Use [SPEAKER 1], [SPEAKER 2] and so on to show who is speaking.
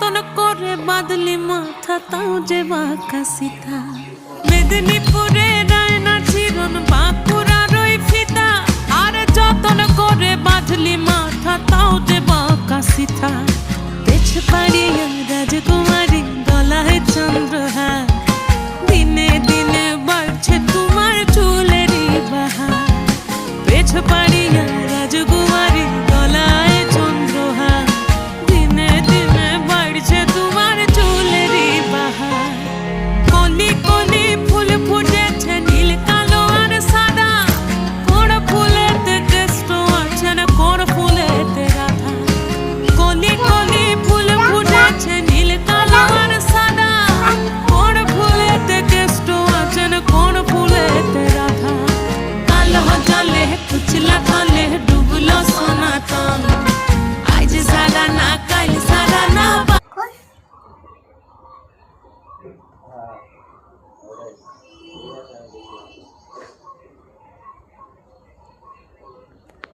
[SPEAKER 1] যতন করে বাদলি মাথা তাও যে বাঁকা সিথা। মেদিনীপুরে রায়না চিরন বাঁকুড়ার ওই ফিতা, আর যতন করে বাঁধলি মাথা তাও যে বাঁকা সিথা। পেছ পাড়িয়া রাজকুমারী গলায় চন্দ্রহার, দিনে দিনে বাড়ছে তোমার চুলেরই বাহার। পেছ পাড়িয়া রাজকুমারী গলায় চন্দ্রহার, দিনে দিনে বাড়ছে তোমার চুলেরই বাহার। কলি কলি ফুল ফুটেছে নীল কালো আর সাদা, কোন ফুলেতে কেষ্ট আছে না কোন ফুলেতে রাধা। কলি কলি ফুল ফুটেছে নীল কালো আর সাদা, কোন ফুলেতে কেষ্ট আছে না কোন ফুলেতে রাধা। কালো জলে কুচলা তলে ডুবলো সনাতন, আজ সারা না কাল সারা না।